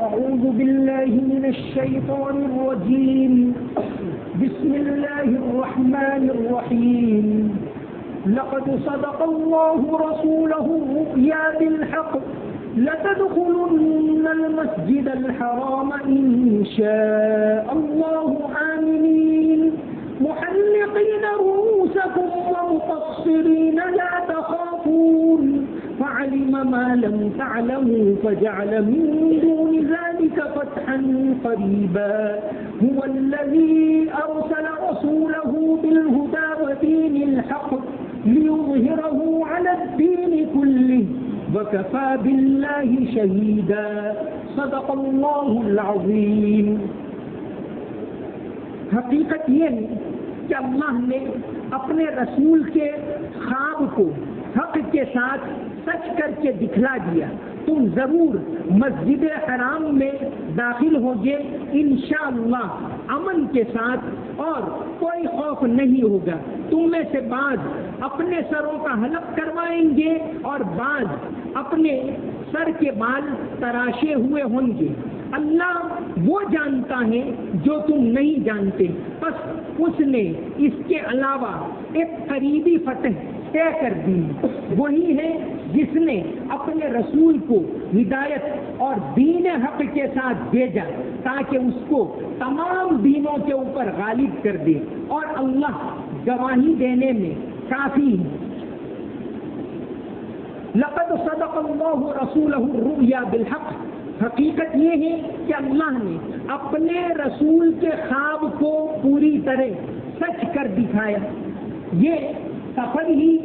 أعوذ بالله من الشيطان الرجيم. بسم الله الرحمن الرحيم. لقد صدق الله رسوله الرؤيا بالحق لتدخلن المسجد الحرام إن شاء الله آمنين محلقين رؤوسكم ومقصرين لا تخافون فعلم ما لم تعلموا فجعل من دون ذلك فتحا قريبا هو الذي أرسل رسوله بالهدى ودين الحق ليظهره على الدين كله وكفى بالله شهيدا صدق الله العظيم. حقیقت یہ ہے کہ اللہ نے اپنے رسول کے خواب کو حق کے ساتھ سچ کر کے دکھلا دیا. تم ضرور مسجد حرام میں داخل ہوگے انشاءاللہ امن کے ساتھ اور کوئی خوف نہیں ہوگا. تم میں سے بعض اپنے سروں کا حلق کروائیں گے اور بعض اپنے سر کے بال تراشے ہوئے ہوں گے. اللہ وہ جانتا ہے جو تم نہیں جانتے. بس اس نے اس کے علاوہ ایک قریبی فتح طے کر دی. وہی ہے جس نے اپنے رسول کو ہدایت اور دین حق کے ساتھ بھیجا تاکہ اس کو تمام دینوں کے اوپر غالب کر دے اور اللہ گواہی دینے میں کافی ہے. لقد صدق اللہ رسولہ الرؤیا بالحق. حقیقت یہ ہے کہ اللہ نے اپنے رسول کے خواب کو پوری طرح سچ کر دکھایا. یہ سفر ہی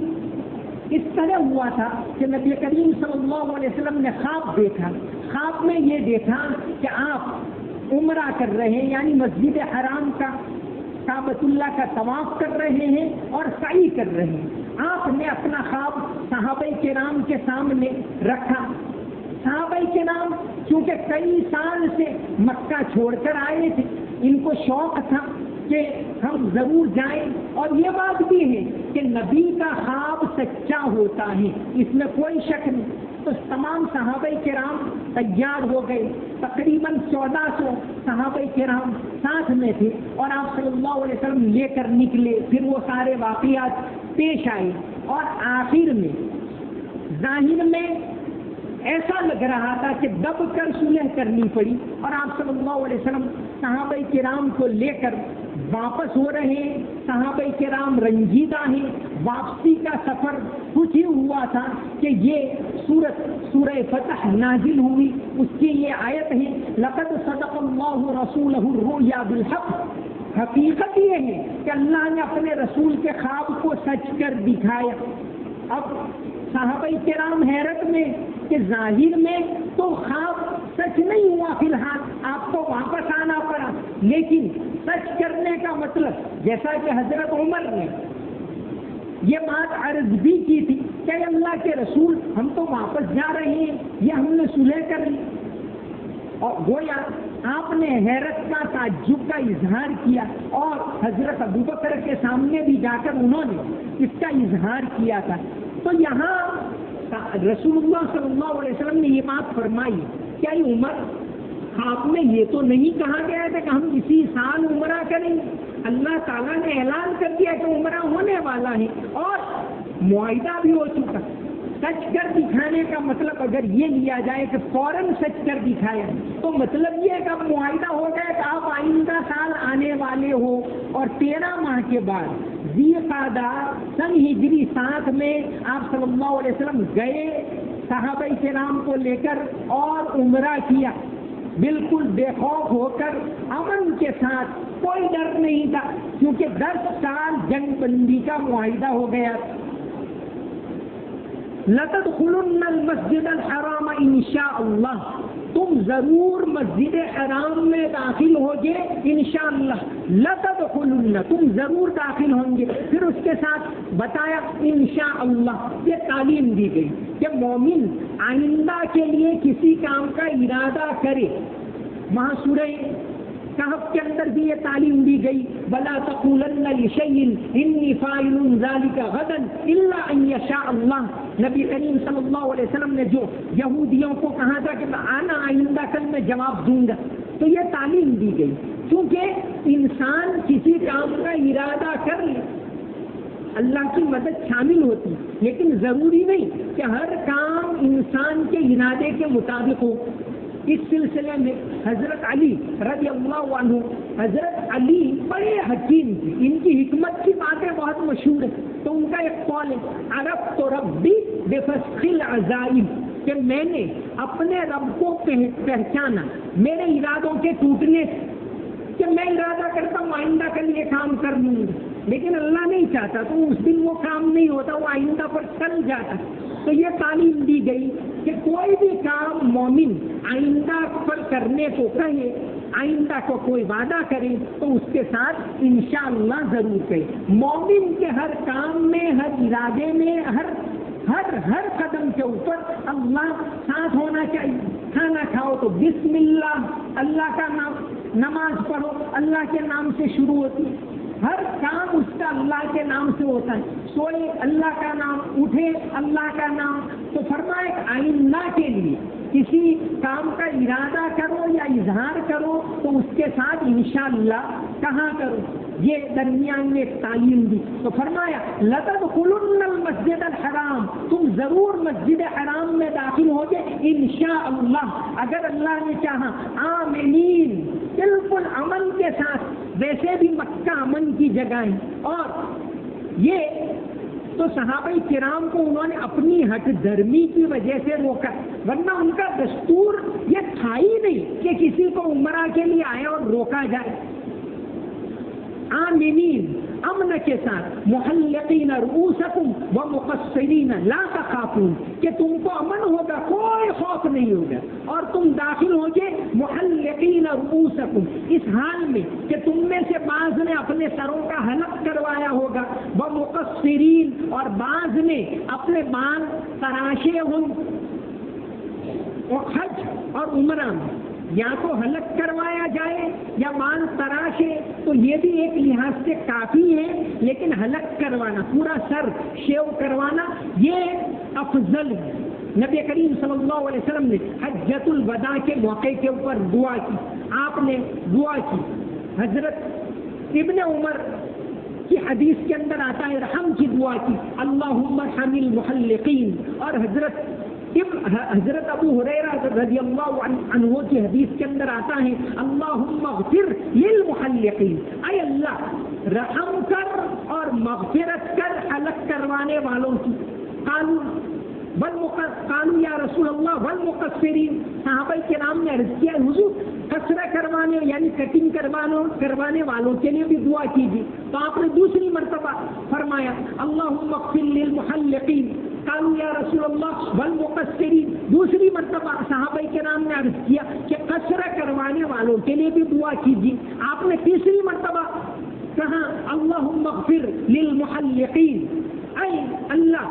اس طرح ہوا تھا کہ نبی کریم صلی اللہ علیہ وسلم نے خواب دیکھا. خواب میں یہ دیکھا کہ آپ عمرہ کر رہے ہیں یعنی مسجد حرام کا کعبۃ اللہ کا طواف کر رہے ہیں اور سعی کر رہے ہیں. آپ نے اپنا خواب صحابہ کرام کے سامنے رکھا. صحابہ کرام چونکہ کئی سال سے مکہ چھوڑ کر آئے تھے, ان کو شوق تھا کہ ہم ضرور جائیں, اور یہ بات بھی ہے کہ نبی کا خواب سچا ہوتا ہے, اس میں کوئی شک نہیں. تو تمام صحابہ کرام تیار ہو گئے. تقریباً 1400 صحابہ کرام ساتھ میں تھے اور آپ صلی اللہ علیہ وسلم لے کر نکلے. پھر وہ سارے واقعات پیش آئے اور آخر میں ظاہر میں ایسا لگ رہا تھا کہ دب کر صلح کرنی پڑی اور آپ صلی اللہ علیہ وسلم صحابہ کرام کو لے کر واپس ہو رہے ہیں. صحابہ کرام رنجیدہ ہیں. واپسی کا سفر کچھ ہی ہوا تھا کہ یہ سورہ فتح نازل ہوئی. اس کی یہ آیت ہے لقد صدق اللہ رسولہ الرؤیا بالحق. حقیقت یہ ہے کہ اللہ نے اپنے رسول کے خواب کو سچ کر دکھایا. اب صحابہ کرام حیرت میں کہ ظاہر میں تو خواب سچ نہیں ہوا, فی الحال آپ کو واپس آنا پڑا, لیکن سچ کرنے کا مطلب جیسا کہ حضرت عمر نے یہ بات عرض بھی کی تھی کہ اللہ کے رسول ہم تو واپس جا رہے ہیں, یہ ہم نے صلح کر لی. اور گویا آپ نے حیرت کا تعجب کا اظہار کیا اور حضرت ابوبکر کے سامنے بھی جا کر انہوں نے اس کا اظہار کیا تھا. تو یہاں رسول اللہ صلی اللہ علیہ وسلم نے یہ بات فرمائی کیا عمر خواب میں یہ تو نہیں کہا گیا تھا کہ ہم اسی سال عمرہ کریں. اللہ تعالیٰ نے اعلان کر دیا کہ عمرہ ہونے والا ہے اور معاہدہ بھی ہو چکا. سچ کر دکھانے کا مطلب اگر یہ لیا جائے کہ فوراً سچ کر دکھایا تو مطلب یہ ہے کہ اب معاہدہ ہو گیا کہ آپ آئندہ سال آنے والے ہو. اور 13 ماہ کے بعد ذی قعدہ سن ہجری 7 میں آپ صلی اللہ علیہ وسلم گئے صحابہ کرام کو لے کر اور عمرہ کیا, بالکل بے خوف ہو کر, امن کے ساتھ, کوئی ڈر نہیں تھا کیونکہ 10 سال جنگ بندی کا معاہدہ ہو گیا. لَتَدْخُلُنَّ الْمَسْجِدَ الْحَرَامَ انشاءاللہ. تم ضرور مسجد حرام میں داخل ہوگے انشاءاللہ. لَتَدْخُلُنَّ تم ضرور داخل ہوں گے. پھر اس کے ساتھ بتایا انشاءاللہ. یہ تعلیم دی گئی کہ مومن آئندہ کے لیے کسی کام کا ارادہ کرے. وہاں سورہ کہف کے اندر بھی یہ تعلیم دی گئی، وَلَا تَقُولَنَّ لِشَيْءٍ إِنِّي فَاعِلٌ ذَلِكَ غَدًا إِلَّا أَن يَشَاءَ اللَّهُ۔ نبی کریم صلی اللہ علیہ وسلم نے جو یہودیوں کو کہا تھا کہ آنا آئندہ کل میں جواب دوں گا، تو یہ تعلیم دی گئی، کیونکہ انسان کسی کام کا ارادہ کر لے اللہ کی مدد شامل ہوتی، لیکن ضروری نہیں کہ ہر کام انسان کے ارادے کے مطابق ہو۔ اس سلسلے میں حضرت علی رضی اللہ عنہ، حضرت علی بڑے حکیم تھے، ان کی حکمت کی باتیں بہت مشہور ہیں، تو ان کا ایک قول ہے، عرفت ربی بفسخ العزائم، کہ میں نے اپنے رب کو پہچانا میرے ارادوں کے ٹوٹنے سے، کہ میں ارادہ کرتا ہوں آئندہ کل یہ کام کر لوں گا، لیکن اللہ نہیں چاہتا تو اس دن وہ کام نہیں ہوتا، وہ آئندہ پر چل جاتا۔ تو یہ تعلیم دی گئی کہ کوئی بھی کام مومن آئندہ پر کرنے کو کہے، آئندہ کو کوئی وعدہ کرے تو اس کے ساتھ انشاءاللہ ضرور کہے۔ مومن کے ہر کام میں، ہر ارادے میں، ہر قدم کے اوپر اللہ ساتھ ہونا چاہیے۔ کھانا کھاؤ تو بسم اللہ، اللہ کا نام، نماز پڑھو اللہ کے نام سے شروع ہوتی ہے، ہر کام اس کا اللہ کے نام سے ہوتا ہے، سوئے اللہ کا نام، اٹھے اللہ کا نام۔ تو فرمایا آئندہ کے لیے کسی کام کا ارادہ کرو یا اظہار کرو تو اس کے ساتھ انشاءاللہ کہاں کرو، یہ درمیان میں ایک تعلیم دی۔ تو فرمایا لَتَدْخُلُنَّ الْمَسْجِدَ الْحَرَامَ، تم ضرور مسجد حرام میں داخل ہوگے انشاءاللہ، اگر اللہ نے چاہا، آمینین، بالکل امن کے ساتھ۔ ویسے بھی مکہ امن کی جگہ ہے، اور یہ تو صحابہ کرام کو انہوں نے اپنی ہٹ دھرمی کی وجہ سے روکا، ورنہ ان کا دستور یہ تھا ہی نہیں کہ کسی کو عمرہ کے لیے آئے اور روکا جائے۔ آمینین، امن کے ساتھ، محلقین رؤوسکم ومقصرین لا تخافون، کہ تم کو امن ہوگا، کوئی خوف نہیں ہوگا، اور تم داخل ہوگے محلقین رؤوسکم، اس حال میں کہ تم میں سے بعض نے اپنے سروں کا حلق کروایا ہوگا، ومقصرین، اور بعض نے اپنے بال تراشے ہوں۔ اور حج اور عمرہ میں یا تو حلق کروایا جائے یا بال تراشے، تو یہ بھی ایک لحاظ سے کافی ہے، لیکن حلق کروانا، پورا سر شیو کروانا، یہ افضل ہے۔ نبی کریم صلی اللہ علیہ وسلم نے حجۃ الوداع کے موقع کے اوپر دعا کی، آپ نے دعا کی، حضرت ابن عمر کی حدیث کے اندر آتا ہے رحم کی دعا کی، اللہم ارحم المحلقین، اور حضرت ابو ہریرہ رضی اللہ عنہ کی حدیث کے اندر آتا ہے اللہم اغفر للمحلقین، اے اللہ رحم کر اور مغفرت کر حلق کروانے والوں کی۔ قالوا یا رسول اللہ والمقصرین، صحابہ کرام نے عرض کیا حضور قصرہ کروانے یعنی کٹنگ کروانے والوں کے لیے بھی دعا کیجیے، تو آپ نے دوسری مرتبہ فرمایا اللہم اغفر للمحلقین، قالوا یا رسول اللہ والمقصرین، دوسری مرتبہ صحابہ کرام نے عرض کیا کہ قصرہ کروانے والوں کے لیے بھی دعا کیجیے، آپ نے تیسری مرتبہ کہا اللہم اغفر للمحلقین، اے اللہ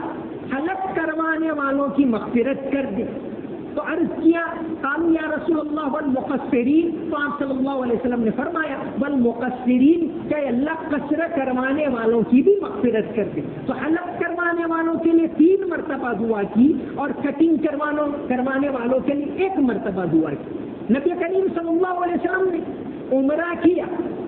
حلق کروانے والوں کی مغفرت کر دے۔ تو عرض کیا قالوا یا رسول اللہ والمقصرین، تو آپ صلی اللہ علیہ وسلم نے فرمایا والمقصرین، کہ اللہ قصرہ کروانے والوں کی بھی مغفرت کر دے۔ تو حلق کروانے والوں کے لیے 3 مرتبہ دعا کی، اور کٹنگ کروانے والوں کے لیے 1 مرتبہ دعا کی۔ نبی کریم صلی اللہ علیہ وسلم نے عمرہ کیا،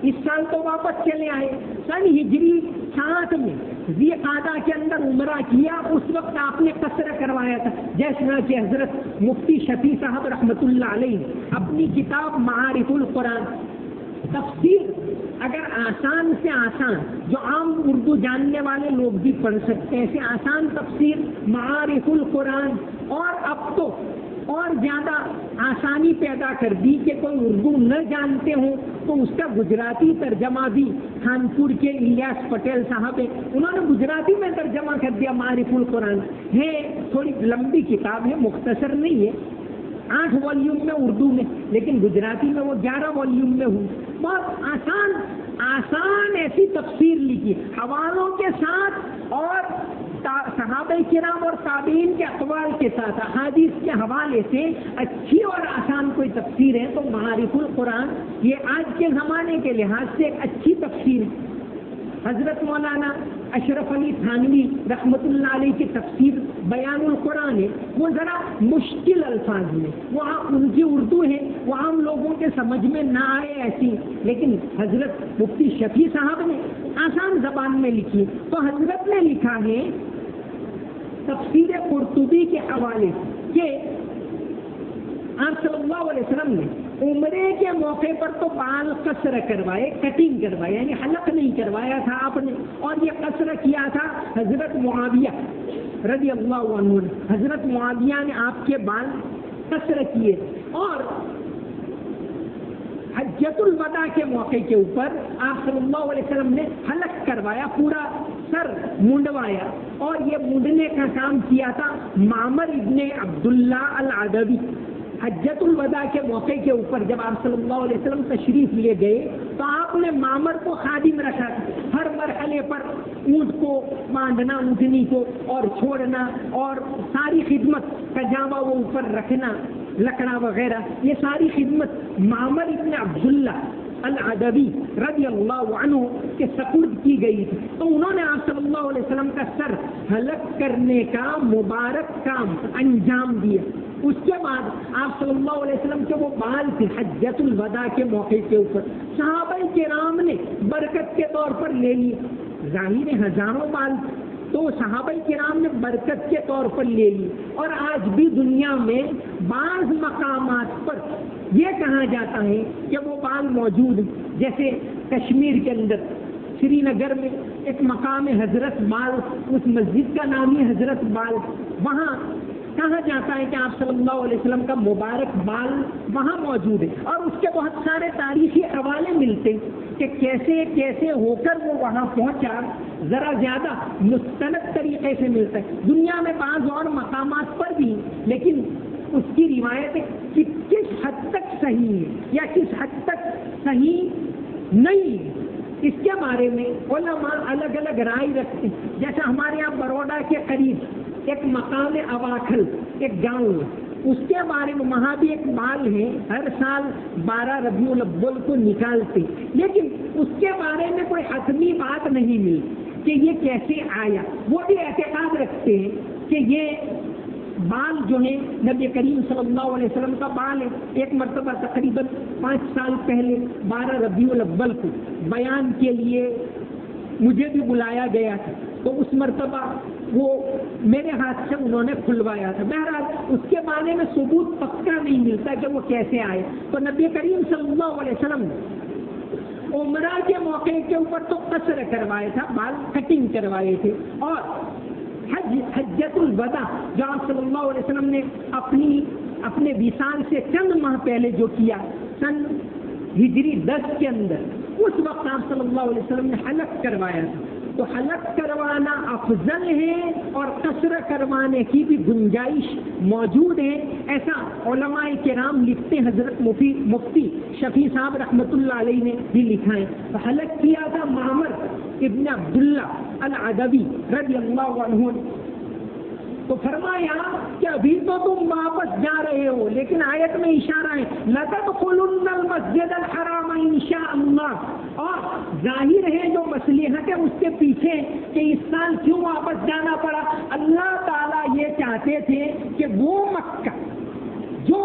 اس سال تو واپس چلے آئے، سن ہجری 7 میں ذی قعدہ کے اندر عمرہ کیا، اس وقت آپ نے قصرہ کروایا تھا، جیسا کہ حضرت مفتی شفیع صاحب رحمۃ اللہ علیہ اپنی کتاب معارف القرآن، تفسیر اگر آسان سے آسان جو عام اردو جاننے والے لوگ بھی پڑھ سکتے ہیں، ایسے آسان تفسیر معارف القرآن، اور اب تو اور زیادہ آسانی پیدا کر دی کہ کوئی اردو نہ جانتے ہوں تو اس کا گجراتی ترجمہ بھی کانپور کے الیاس پٹیل صاحب ہیں، انہوں نے گجراتی میں ترجمہ کر دیا معارف القرآن، ہے تھوڑی لمبی کتاب ہے، مختصر نہیں ہے، 8 والیوم میں اردو میں، لیکن گجراتی میں وہ 11 والیوم میں ہوئی، بہت آسان ایسی تفسیر لکھی حوالوں کے ساتھ، اور صحابہ کرام اور تابعین کے اقوال کے ساتھ احادیث کے حوالے سے اچھی اور آسان کوئی تفسیر ہے تو معارف القرآن یہ آج کے زمانے کے لحاظ سے ایک اچھی تفسیر ہے. حضرت مولانا اشرف علی تھانوی رحمۃ اللہ علیہ کی تفسیر بیان القرآن ہے، وہ ذرا مشکل الفاظ میں، وہ ان کی اردو ہے، وہ عام لوگوں کے سمجھ میں نہ آئے ایسی، لیکن حضرت مفتی شفیع صاحب نے آسان زبان میں لکھی. تو حضرت نے لکھا ہے تفسیر قرطبی کے حوالے کہ آپ صلی اللہ علیہ وسلم نے عمرے کے موقع پر تو بال قصر کروائے، کٹنگ کروائے، یعنی حلق نہیں کروایا تھا آپ نے، اور یہ قصر کیا تھا حضرت معاویہ رضی اللہ عنہ نے. حضرت معاویہ نے آپ کے بال قصر کیے، اور حجۃ الوداع کے موقع کے اوپر آپ صلی اللہ علیہ وسلم نے حلق کروایا، پورا سر منڈوایا، اور یہ منڈنے کا کام کیا تھا معمر ابن عبداللہ العدوی. حجۃ الوداع کے موقع کے اوپر جب آپ صلی اللہ علیہ وسلم تشریف لے گئے تو آپ نے معمر کو خادم رکھا، ہر مرحلے پر اونٹ کو باندھنا، اونٹنی کو اور چھوڑنا، اور ساری خدمت پجامہ وہ اوپر رکھنا، لکڑا وغیرہ، یہ ساری خدمت معمر ابن عبداللہ العدوی رضی اللہ عنہ کے سپرد کی گئی تھی. تو انہوں نے آپ صلی اللہ علیہ وسلم کا سر حلق کرنے کا مبارک کام انجام دیا. اس کے بعد آپ صلی اللہ علیہ وسلم کے وہ بال تھے حجۃ الوداع کے موقع کے اوپر صحابہ کرام نے برکت کے طور پر لے لیے. ظاہر ہزاروں بال، تو صحابہ کرام نے برکت کے طور پر لے لی. اور آج بھی دنیا میں بعض مقامات پر یہ کہا جاتا ہے کہ وہ بال موجود ہیں، جیسے کشمیر کے اندر سری نگر میں ایک مقام حضرت بال، اس مسجد کا نام ہی حضرت بال، وہاں کہا جاتا ہے کہ آپ صلی اللہ علیہ وسلم کا مبارک بال وہاں موجود ہے. اور اس کے بہت سارے تاریخی حوالے ملتے ہیں کہ کیسے کیسے ہو کر وہ وہاں پہنچا، ذرا زیادہ مستند طریقے سے ملتا ہے. دنیا میں بعض اور مقامات پر بھی، لیکن اس کی روایت کہ کس حد تک صحیح ہے یا کس حد تک صحیح نہیں ہے، اس کے بارے میں علماء الگ الگ رائے رکھتے ہیں. جیسا ہمارے یہاں بروڈا کے قریب ایک مقام اواکھل ایک گاؤں ہے، اس کے بارے میں وہاں بھی ایک بال ہے، ہر سال 12 ربیع الاول کو نکالتے، لیکن اس کے بارے میں کوئی حتمی بات نہیں ملی کہ یہ کیسے آیا. وہ بھی اعتقاد رکھتے ہیں کہ یہ بال جو ہے نبی کریم صلی اللہ علیہ وسلم کا بال ہے. ایک مرتبہ تقریباً 5 سال پہلے 12 ربیع الاول کو بیان کے لیے مجھے بھی بلایا گیا تھا، تو اس مرتبہ وہ میرے ہاتھ سے انہوں نے کھلوایا تھا. بہرحال اس کے بارے میں ثبوت پکا نہیں ملتا کہ وہ کیسے آئے. تو نبی کریم صلی اللہ علیہ وسلم نے عمرہ کے موقع کے اوپر تو قصر کروائے تھا، بال کٹنگ کروائے تھے. اور حجۃ الوداع جو آپ صلی اللہ علیہ وسلم نے اپنے وصال سے چند ماہ پہلے جو کیا، سن ہجری 10 کے اندر، اس وقت آپ صلی اللہ علیہ وسلم نے حلق کروایا تھا. تو حلق کروانا افضل ہے اور قصر کروانے کی بھی گنجائش موجود ہے، ایسا علماء کرام لکھتے. حضرت مفتی شفیع صاحب رحمۃ اللہ علیہ نے بھی لکھا ہے. تو حلق کیا تھا معمر ابن عبداللہ العدوی رضی اللہ عنہ. تو فرمایا کہ ابھی تو تم واپس جا رہے ہو، لیکن آیت میں اشارہ ہے لَتَدْخُلُنَّ الْمَسْجِدَ الْحَرَامَ اِنشَاءَ اللَّهِ. اور ظاہر ہے جو مصلحت ہے اس کے پیچھے کہ اس سال کیوں واپس جانا پڑا، اللہ تعالیٰ یہ چاہتے تھے کہ وہ مکہ جو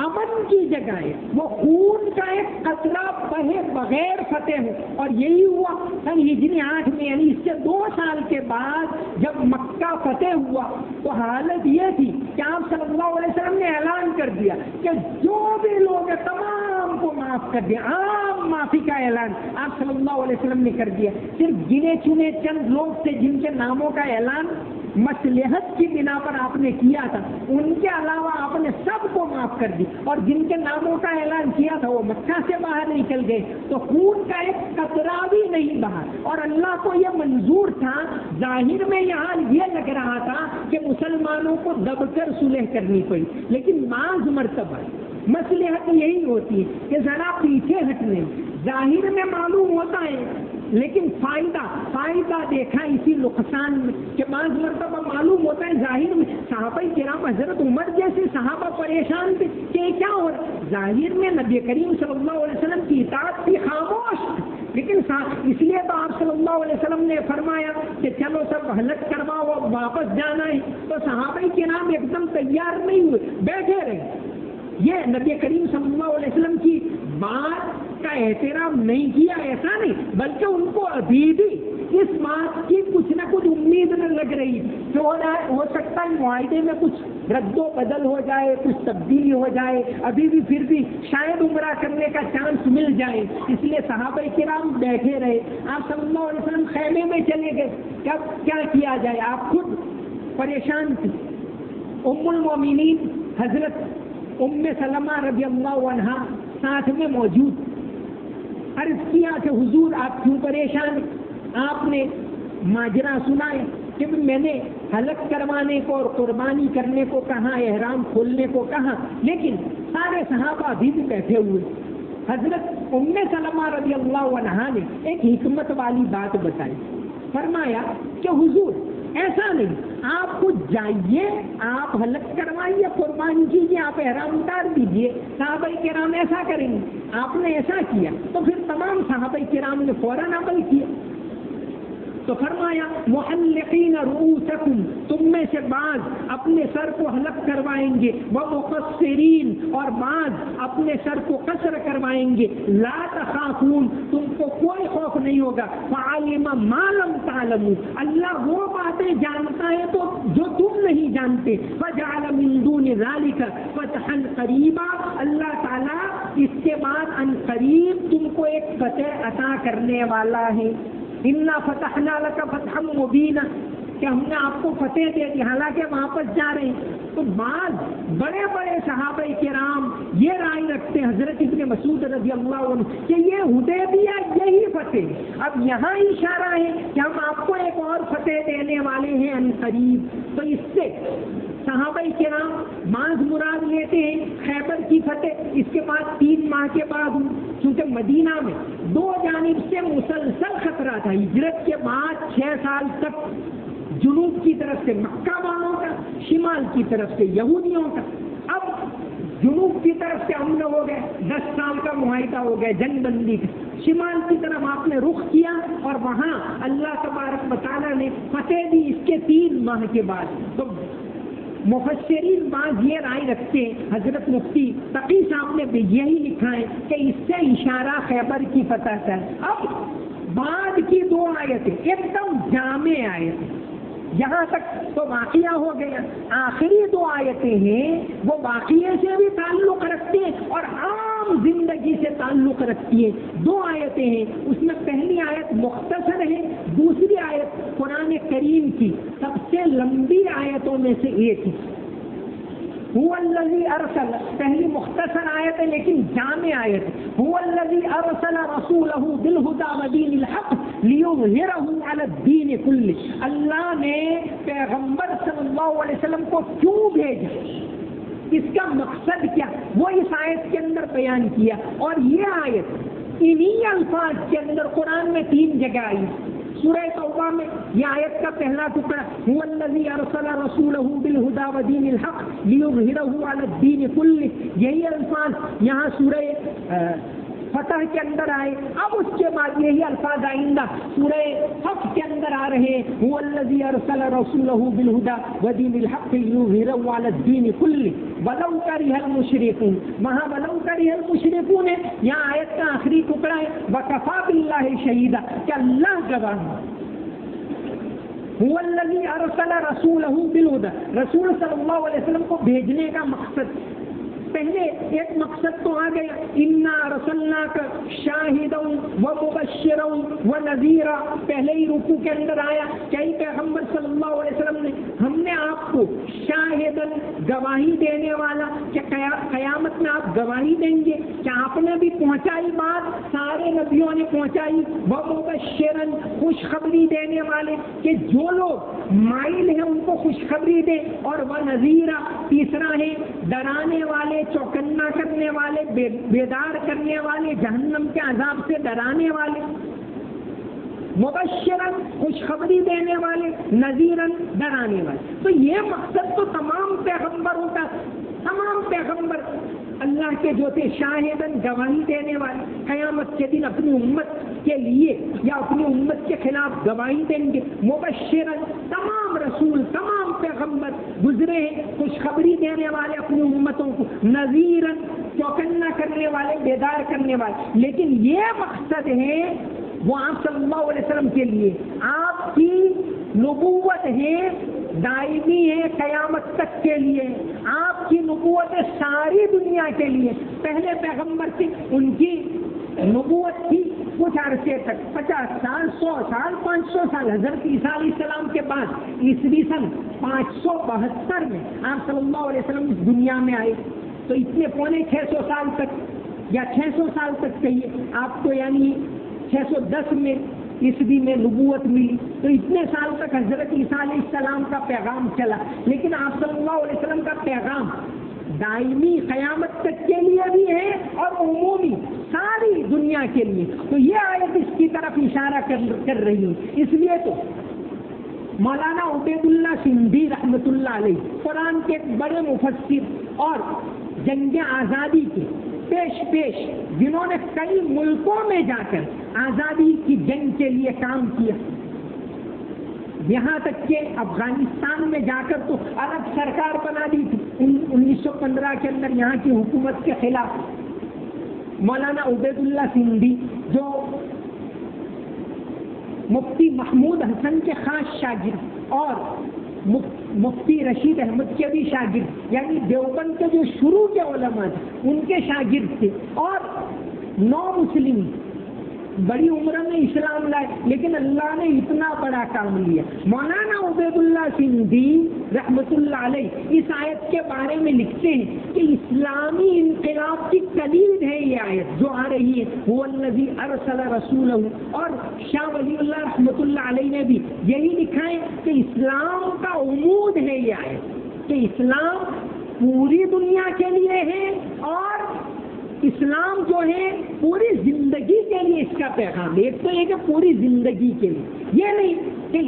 امن کی جگہ ہے، وہ خون کا ایک قطرہ بہے بغیر فتح ہو. اور یہی ہوا سن ہجری 8 میں، یعنی اس سے 2 سال کے بعد جب مکہ فتح ہوا تو حالت یہ تھی کہ آپ صلی اللہ علیہ وسلم نے اعلان کر دیا کہ جو بھی لوگ ہیں تمام کو معاف کر دیا. عام معافی کا اعلان آپ صلی اللہ علیہ وسلم نے کر دیا. صرف گنے چنے چند لوگ تھے جن کے ناموں کا اعلان مصلحت کی بنا پر آپ نے کیا تھا، ان کے علاوہ آپ نے سب کو معاف کر دی. اور جن کے ناموں کا اعلان کیا تھا وہ مکہ سے باہر نکل گئے، تو خون کا ایک قطرہ بھی نہیں بہا. اور اللہ کو یہ منظور تھا. ظاہر میں یہاں یہ لگ رہا تھا کہ مسلمانوں کو دب کر صلح کرنی پڑی، لیکن بعض مرتبہ مصلحت یہی ہوتی ہے کہ ذرا پیچھے ہٹنے. ظاہر میں معلوم ہوتا ہے لیکن فائدہ دیکھا اسی نقصان میں کہ بعض مرتبہ معلوم ہوتا ہے ظاہر میں صحابہ کرام حضرت عمر جیسے صحابہ پریشان تھے کہ کیا ہو رہا ہے، ظاہر میں نبی کریم صلی اللہ علیہ وسلم کی اطاعت تھی خاموش، لیکن اس لیے تو آپ صلی اللہ علیہ وسلم نے فرمایا کہ چلو سب ہلک کرواؤ اب واپس جانا ہے، تو صحابہ کرام ایک دم تیار نہیں ہوئے، بیٹھے رہے۔ یہ نبی کریم صلی اللہ علیہ وسلم کی بات کا احترام نہیں کیا ایسا نہیں، بلکہ ان کو ابھی بھی اس بات کی کچھ نہ کچھ امید نہ لگ رہی کہ ہو سکتا ہے معاہدے میں کچھ رد و بدل ہو جائے، کچھ تبدیلی ہو جائے، ابھی بھی پھر بھی شاید عمرہ کرنے کا چانس مل جائے، اس لیے صحابہ کرام بیٹھے رہے۔ آپ صلی اللہ علیہ وسلم خیمے میں چلے گئے، کیا کیا جائے، آپ خود پریشان تھے۔ ام المومنین حضرت ام سلمہ رضی اللہ عنہا ساتھ میں موجود، عرض کیا کہ حضور آپ کیوں پریشان؟ آپ نے ماجرا سنائے کہ میں نے حلق کروانے کو اور قربانی کرنے کو کہا، احرام کھولنے کو کہا، لیکن سارے صحابہ ابھی بھی بیٹھے ہوئے۔ حضرت ام سلمہ رضی اللہ عنہا نے ایک حکمت والی بات بتائی، فرمایا کہ حضور ایسا نہیں، آپ خود جائیے، آپ حلق کروائیے، قربانی کیجیے، آپ احرام اتار دیجیے، صحابہ کرام ایسا کریں گے۔ آپ نے ایسا کیا تو پھر تمام صحابہ کرام نے فوراً عمل کیا۔ تو فرمایا محلقین رؤوسکم، تم میں سے بعض اپنے سر کو حلق کروائیں گے، ومقصرین، اور بعض اپنے سر کو قصر کروائیں گے، لا تخافون، تم کو کوئی خوف نہیں ہوگا، فعلم ما لم تعلموا، اللہ وہ باتیں جانتا ہے تو جو تم نہیں جانتے، فجعل من دون ذلک فتحا قریبا، اللہ تعالیٰ اس کے بعد ان قریب تم کو ایک فتح عطا کرنے والا ہے۔ انا فتحنا لک فتحا مبینا، کہ ہم نے آپ کو فتح دے دی، حالانکہ واپس جا رہے ہیں۔ تو بعض بڑے بڑے صحابہ کرام یہ رائے رکھتے ہیں، حضرت ابن مسعود رضی اللہ عنہ، کہ یہ حدیبیہ یہی فتح، اب یہاں اشارہ ہے کہ ہم آپ کو ایک اور فتح دینے والے ہیں ان قریب۔ تو اس سے صحابہ کرام بعض مراد لیتے ہیں خیبر کی فتح، اس کے بعد 3 ماہ کے بعد، چونکہ مدینہ میں 2 جانب سے مسلسل خطرہ تھا، ہجرت کے بعد 6 سال تک جنوب کی طرف سے مکہ والوں کا، شمال کی طرف سے یہودیوں کا۔ اب جنوب کی طرف سے امن ہو گئے، 10 سال کا معاہدہ ہو گیا جنگ بندی کا، شمال کی طرف آپ نے رخ کیا اور وہاں اللہ تبارک و تعالیٰ نے فتح دی اس کے 3 ماہ کے بعد۔ تو مفسرین بعض یہ رائے رکھتے ہیں، حضرت مفتی تقی صاحب نے بھی یہی لکھا ہے کہ اس سے اشارہ خیبر کی فتح کا ہے۔ اب بعد کی 2 آیتیں ایک دم جامع آیتیں، یہاں تک تو واقعہ ہو گیا، آخری 2 آیتیں ہیں وہ واقعے سے بھی تعلق رکھتے ہیں اور عام زندگی سے تعلق رکھتی ہیں۔ 2 آیتیں ہیں، اس میں پہلی آیت مختصر ہے، دوسری آیت قرآن کریم کی سب سے لمبی آیتوں میں سے ایک ہے۔ هو الذی ارسل، پہلی مختصر آیت ہے لیکن جامع آیت ہے، هو الذی ارسل رسولہ بالہدی ودین الحق لیظہرہ علی الدین کلہ، اللہ نے پیغمبر صلی اللہ علیہ وسلم کو کیوں بھیجا، اس کا مقصد کیا، وہ اس آیت کے اندر بیان کیا۔ اور یہ آیت انہی الفاظ کے اندر قرآن میں 3 جگہ آئی۔ سورہ توبہ میں یہ آیت کا پہلا ٹکڑا هو الذی ارسل رسولہ بالہدی ودین الحق لیظہرہ علی الدین کلہ، یہی الفاظ یہاں سورہ فتح کے اندر آئے۔ اب اس کے بعد یہی الفاظ آئندہ سورہ صف کے اندر آ رہے ہیں، هو الذی ارسل رسولہ بالہدی ودین الحق لیظہرہ علی الدین کلہ ولو کرہ المشرکون، وہاں ولو کرہ المشرکون ہے، یہاں آیت کا آخری ٹکڑا ہے وکفی باللہ شہیدا، کہ اللہ گواہ ہے۔ هو الذی ارسل رسولہ بالہدی، رسول صلی اللہ علیہ وسلم کو بھیجنے کا مقصد، پہلے ایک مقصد تو آ گیا، انا ارسلناک شاہدا ومبشرا ونذیرا، پہلے ہی رکوع کے اندر آیا کہ اے پیغمبر صلی اللہ علیہ وسلم نے، ہم نے آپ کو شاہدا، گواہی دینے والا، کہ قیامت میں آپ گواہی دیں گے کہ آپ نے بھی پہنچائی بات، سارے نبیوں نے پہنچائی، ومبشرا، خوشخبری دینے والے کہ جو لوگ مائل ہیں ان کو خوشخبری دے، اور ونذیرا، تیسرا ہے ڈرانے والے، چوکنا کرنے والے، بیدار کرنے والے، جہنم کے عذاب سے ڈرانے والے۔ مبشرن خوشخبری دینے والے، نذیرن ڈرانے والے. تو یہ مقصد تو تمام پیغمبروں کا، تمام پیغمبر اللہ کے جو تھے شاہدن گواہی دینے والے، قیامت کے دن اپنی امت کے لیے یا اپنی امت کے خلاف گواہی دیں گے. مبشرن تمام رسول، تمام پیغمبر گزرے ہیں خوشخبری دینے والے اپنی امتوں کو، نذیرن چوکنا کرنے والے، بیدار کرنے والے. لیکن یہ مقصد ہے وہ آپ صلی اللہ علیہ وسلم کے لیے. آپ کی نبوت ہے دائمی ہے قیامت تک کے لیے. آپ کی نبوت ساری دنیا کے لیے. پہلے پیغمبر تھے، ان کی نبوت تھی کچھ عرصے تک، 50 سال، 100 سال، 500 سال. حضرت عیسیٰ علیہ السلام کے بعد عیسوی سن 572 میں آپ صلی اللہ علیہ وسلم اس دنیا میں آئے. تو اتنے پونے 600 سال تک یا 600 سال تک کہیے آپ کو، یعنی 610 میں عیسوی میں نبوت ملی. تو اتنے سال تک حضرت عیسیٰ علیہ السلام کا پیغام چلا. لیکن آپ صلی اللہ علیہ وسلم کا پیغام دائمی قیامت تک کے لیے بھی ہے اور عمومی ساری دنیا کے لیے. تو یہ آیت اس کی طرف اشارہ کر رہی ہے. اس لیے تو مولانا عبید اللہ سندھی رحمۃ اللہ علیہ قرآن کے بڑے مفسر اور جنگ آزادی کے پیش جنہوں نے کئی ملکوں میں جا کر آزادی کی جنگ کے لیے کام کیا، یہاں تک کہ افغانستان میں جا کر تو الگ سرکار بنا دی تھی 1915 کے اندر یہاں کی حکومت کے خلاف. مولانا عبید اللہ سندھی جو مفتی محمود حسن کے خاص شاگرد اور مفتی رشید احمد کے بھی شاگرد، یعنی دیوبند کے جو شروع کے علماء تھے ان کے شاگرد تھے، اور 9 مسلم بڑی عمر میں اسلام لائے. لیکن اللہ نے اتنا بڑا کام لیا. مولانا عبید اللہ سندھی رحمۃ اللہ علیہ اس آیت کے بارے میں لکھتے ہیں کہ اسلامی انقلاب کی کلید ہے یہ آیت جو آ رہی ہے، هو الذی ارسل رسولہ. اور شاہ ولی اللہ رحمۃ اللہ علیہ نے بھی یہی لکھا ہے کہ اسلام کا عمود ہے یہ آیت، کہ اسلام پوری دنیا کے لیے ہے اور اسلام جو ہے پوری زندگی کے لیے اس کا پیغام. ایک تو یہ کہ پوری زندگی کے لیے، یہ نہیں کہ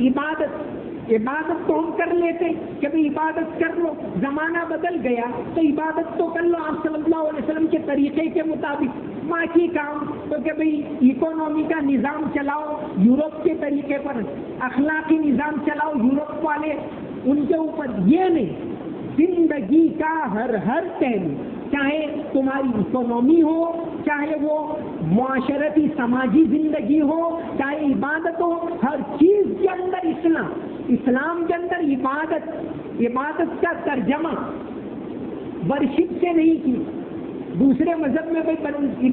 عبادت تو ہم کر لیتے کہ بھائی عبادت کر لو، زمانہ بدل گیا تو عبادت تو کر لو آپ صلی اللہ علیہ وسلم کے طریقے کے مطابق. باقی کام تو کہ بھائی اکانومی کا نظام چلاؤ یورپ کے طریقے پر، اخلاقی نظام چلاؤ یورپ والے ان کے اوپر. یہ نہیں، زندگی کا ہر پہلو، چاہے تمہاری اکانومی ہو، چاہے وہ معاشرتی سماجی زندگی ہو، چاہے عبادت ہو، ہر چیز کے اندر اسلام کے اندر عبادت کا ترجمہ ورشپ سے نہیں کی. دوسرے مذہب میں بھائی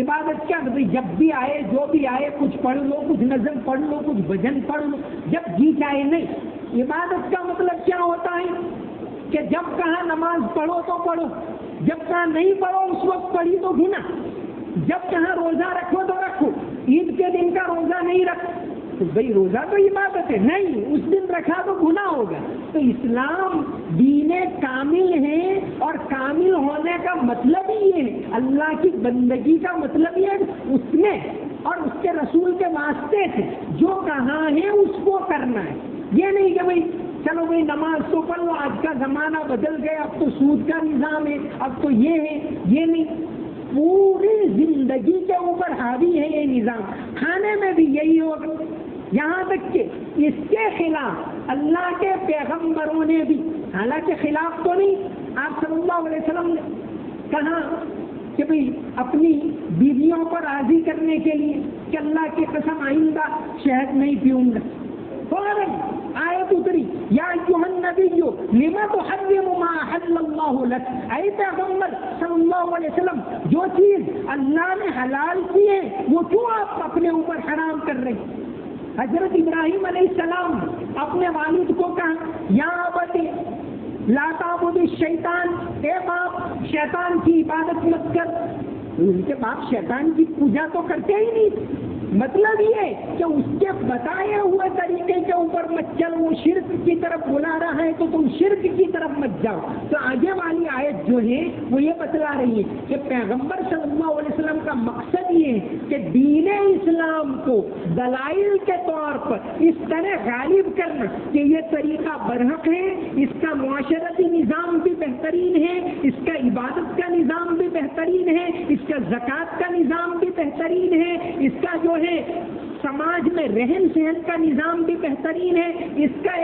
عبادت کیا، بھائی جب بھی آئے جو بھی آئے کچھ پڑھ لو، کچھ نظم پڑھ لو، کچھ بھجن پڑھ لو، جب جی چاہے. نہیں، عبادت کا مطلب کیا ہوتا ہے کہ جب کہاں نماز پڑھو تو پڑھو، جب کہاں نہیں پڑھو اس وقت پڑھی تو گنا، جب کہاں روزہ رکھو تو رکھو. عید کے دن کا روزہ نہیں رکھ تو بھائی روزہ تو عبادت ہے، نہیں اس دن رکھا تو گناہ ہوگا. تو اسلام دین کامل ہے، اور کامل ہونے کا مطلب ہی یہ ہے، اللہ کی بندگی کا مطلب یہ ہے اس نے اور اس کے رسول کے واسطے سے جو کہاں ہے اس کو کرنا ہے. یہ نہیں کہ بھائی چلو بھائی نماز تو پڑھ لو، آج کا زمانہ بدل گیا، اب تو سود کا نظام ہے، اب تو یہ ہے. یہ نہیں، پوری زندگی کے اوپر حاوی ہے یہ نظام. کھانے میں بھی یہی ہوگا، یہاں تک کہ اس کے خلاف اللہ کے پیغمبروں نے بھی، حالانکہ خلاف تو نہیں، آپ صلی اللہ علیہ وسلم نے کہا کہ بھئی اپنی بیویوں کو راضی کرنے کے لیے کہ اللہ کی قسم آئندہ شہد نہیں پیوں گا. فوراً آیت اتری، یا ایھا النبی لما تحرم ما احل اللہ لک. اے پیغمبر صلی اللہ علیہ وسلم، جو چیز اللہ نے حلال کی ہے وہ کیوں آپ اپنے اوپر حرام کر رہے ہیں؟ حضرت ابراہیم علیہ السلام اپنے والد کو کہا، یا ابت لا تعبد الشیطان، اے باپ شیطان کی عبادت مت کر. ان کے باپ شیطان کی پوجا تو کرتے ہی نہیں. مطلب یہ کہ اس کے بتائے ہوئے طریقے طریقے کے اوپر مت چل، وہ شرک کی طرف بلا رہا ہے تو تم شرک کی طرف مت جاؤ۔ تو آگے والی آیت جو ہے وہ یہ بتلا رہی ہے کہ پیغمبر صلی اللہ علیہ وسلم کا مقصد یہ ہے کہ دین اسلام کو دلائل کے طور پر اس طرح غالب کرنا کہ یہ طریقہ برحق ہے، اس کا معاشرتی نظام بھی بہترین ہے، اس کا عبادت کا نظام بھی بہترین ہے، اس کا زکوٰۃ کا نظام بھی بہترین ہے، اس کا جو ہے سماج میں رہن سہن کا نظام بھی بہترین ہے، اس کا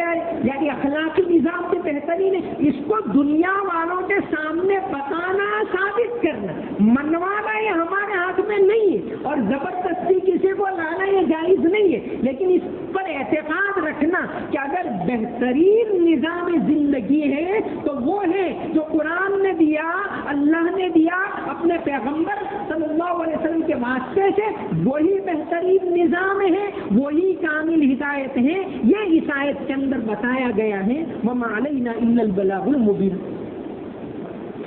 یعنی اخلاقی نظام بھی بہترین ہے۔ اس کو دنیا والوں کے سامنے بتانا، ثابت کرنا، منوانا یہ ہمارے ہاتھ میں نہیں ہے، اور زبردستی کسی کو لانا یہ جائز نہیں ہے، لیکن اس پر اعتقاد رکھنا کہ اگر بہترین نظام زندگی ہے تو وہ ہے جو قرآن نے دیا، اللہ نے دیا اپنے پیغمبر صلی اللہ علیہ وسلم کے واسطے سے، وہی بہترین نظام ہے، وہی کامل ہدایت ہے۔ یہ اس آیت کے اندر بتایا گیا ہے، وَمَا عَلَيْنَا إِلَّا الْبَلَاغُ الْمُبِينُ۔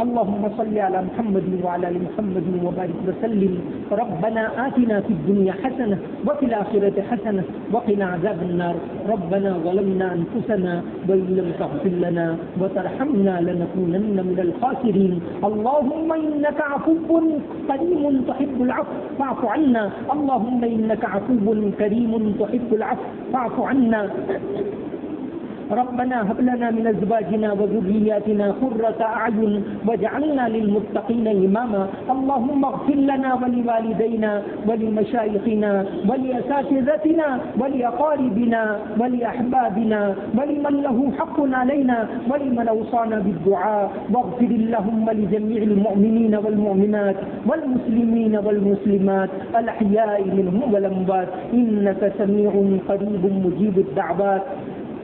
اللهم صل على محمد وعلى ال محمد وبارك وسلم۔ ربنا آتنا في الدنيا حسنة وفي الآخرة حسنة وقنا عذاب النار۔ ربنا ظلمنا أنفسنا وإن لم تغفر لنا وترحمنا لنكونن من الخاسرين۔ اللهم إنك عفو كريم تحب العفو فاعف عنا۔ اللهم إنك عفو كريم تحب العفو فاعف عنا۔ ربنا هب لنا من ازواجنا وذرياتنا قرة اعين واجعلنا للمتقين اماما۔ اللهم اغفر لنا ولوالدينا ولمشايخنا ولاساتذتنا ولاقاربنا ولاحبابنا ولمن له حق علينا ولمن اوصانا بالدعاء، واغفر اللهم لجميع المؤمنين والمؤمنات والمسلمين والمسلمات الاحياء منهم والاموات انك سميع قريب مجيب الدعوات۔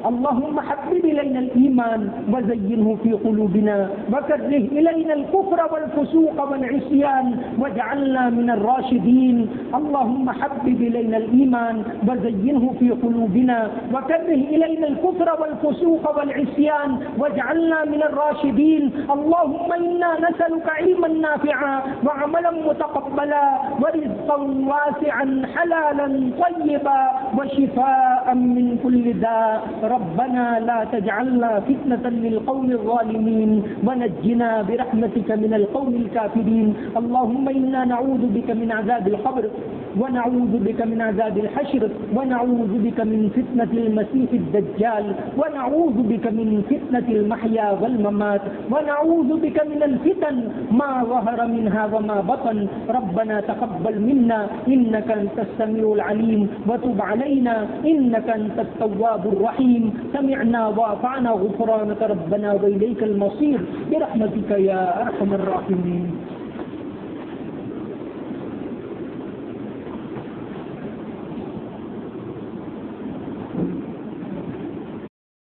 اللهم حبب إلينا الإيمان وزينه في قلوبنا وكره إلينا الكفر والفسوق والعصيان واجعلنا من الراشدين۔ اللهم حبب إلينا الإيمان وزينه في قلوبنا وكره إلينا الكفر والفسوق والعصيان واجعلنا من الراشدين۔ اللهم إنا نسألك علما نافعا وعملا متقبلا ورزقا واسعا حلالا طيبا وشفاء من كل داء۔ ربنا لا تجعلنا فتنة للقوم الظالمين ونجنا برحمتك من القوم الكافرين۔ اللهم إنا نعوذ بك من عذاب القبر ونعوذ بك من عذاب الحشر ونعوذ بك من فتنة المسيح الدجال ونعوذ بك من فتنة المحيا والممات ونعوذ بك من الفتن ما ظهر منها وما بطن۔ ربنا تقبل منا إنك أنت السميع العليم وتب علينا إنك أنت التواب الرحيم۔ سمعنا وأطعنا غفرانك ربنا وإليك المصير برحمتك يا أرحم الراحمين۔